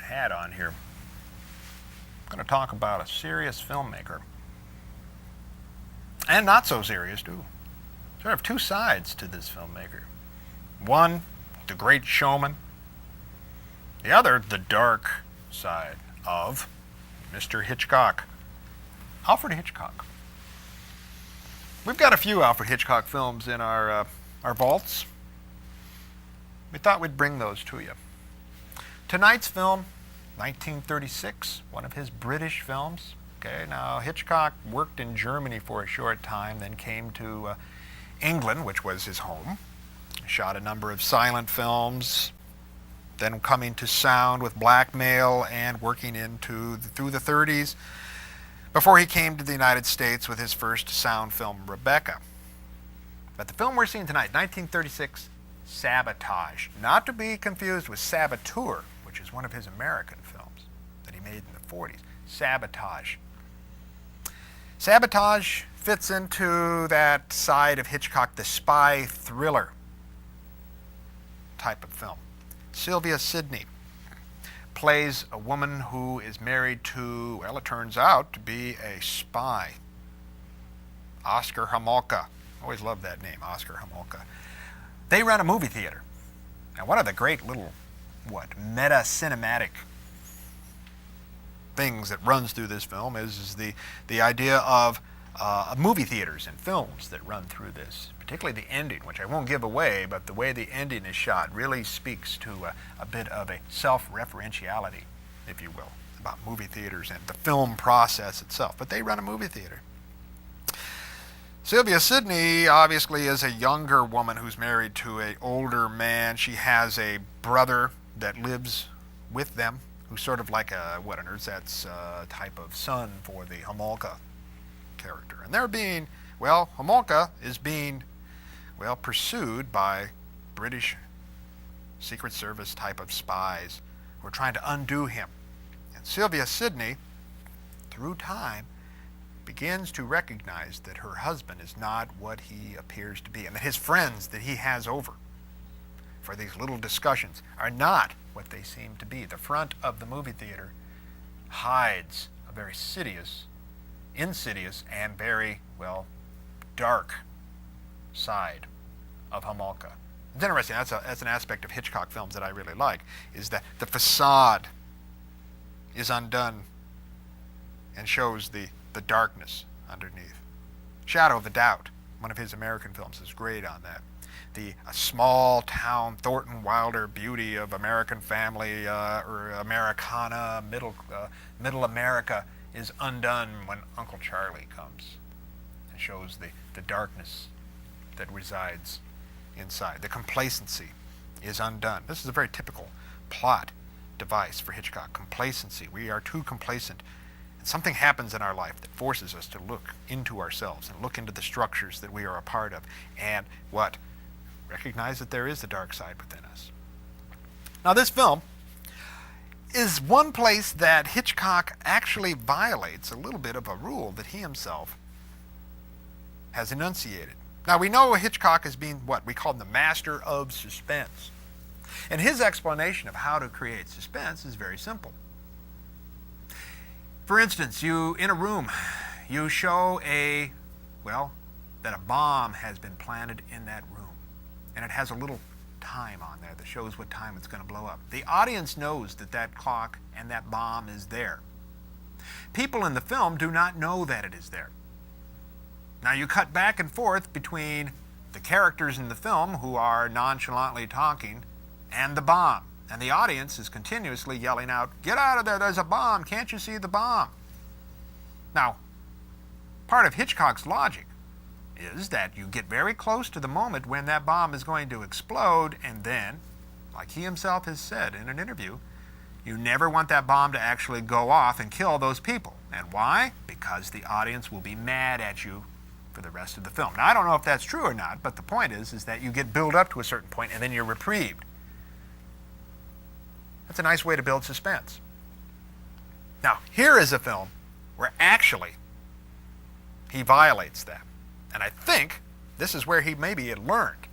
hat on here. I'm going to talk about a serious filmmaker. And not so serious, too. Sort of two sides to this filmmaker. One, the great showman. The other, the dark side of Mr. Hitchcock. Alfred Hitchcock. We've got a few Alfred Hitchcock films in our vaults. We thought we'd bring those to you. Tonight's film, 1936, one of his British films. Okay, now Hitchcock worked in Germany for a short time, then came to England, which was his home. Shot a number of silent films, then coming to sound with blackmail and working through the 30s before he came to the United States with his first sound film, Rebecca. But the film we're seeing tonight, 1936, Sabotage. Not to be confused with Saboteur, which is one of his American films that he made in the 40s. Sabotage. Sabotage fits into that side of Hitchcock, the spy thriller type of film. Sylvia Sidney plays a woman who is married to, well, it turns out to be a spy. Oscar Homolka. Always loved that name, Oscar Homolka. They run a movie theater. And one of the great little, meta-cinematic things that runs through this film is the idea of movie theaters and films that run through this, particularly the ending, which I won't give away, but the way the ending is shot really speaks to a bit of a self-referentiality, if you will, about movie theaters and the film process itself. But they run a movie theater. Sylvia Sidney obviously is a younger woman who's married to an older man. She has a brother that lives with them, who's sort of like an ersatz type of son for the Homolka character. And they're being, Homolka is being, pursued by British Secret Service type of spies who are trying to undo him. And Sylvia Sidney, through time, begins to recognize that her husband is not what he appears to be, and that his friends that he has over for these little discussions are not what they seem to be. The front of the movie theater hides a very insidious, and very, dark side of Homolka. It's interesting, that's an aspect of Hitchcock films that I really like, is that the facade is undone and shows the darkness underneath. Shadow of a Doubt, one of his American films, is great on that. The small town Thornton Wilder beauty of American family or Americana, middle America, is undone when Uncle Charlie comes and shows the darkness that resides inside. The complacency is undone. This is a very typical plot device for Hitchcock. Complacency. We are too complacent. And something happens in our life that forces us to look into ourselves and look into the structures that we are a part of and recognize that there is a dark side within us. Now, this film is one place that Hitchcock actually violates a little bit of a rule that he himself has enunciated. Now, we know Hitchcock as being what we call the master of suspense. And his explanation of how to create suspense is very simple. For instance, in a room, you show that a bomb has been planted in that room. And it has a little time on there that shows what time it's going to blow up. The audience knows that clock and that bomb is there. People in the film do not know that it is there. Now you cut back and forth between the characters in the film who are nonchalantly talking and the bomb. And the audience is continuously yelling out, "Get out of there, there's a bomb, can't you see the bomb?" Now, part of Hitchcock's logic is that you get very close to the moment when that bomb is going to explode, and then, like he himself has said in an interview, you never want that bomb to actually go off and kill those people. And why? Because the audience will be mad at you for the rest of the film. Now, I don't know if that's true or not, but the point is that you get built up to a certain point and then you're reprieved. That's a nice way to build suspense. Now, here is a film where actually he violates that. And I think this is where he maybe had learned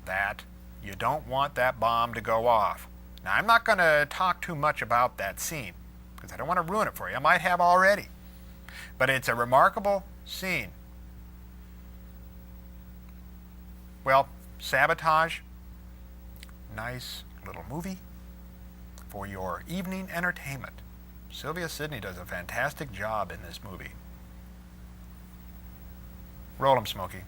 that you don't want that bomb to go off. Now, I'm not going to talk too much about that scene because I don't want to ruin it for you. I might have already. But it's a remarkable scene. Well, Sabotage, nice little movie for your evening entertainment. Sylvia Sidney does a fantastic job in this movie. Roll 'em, Smokey.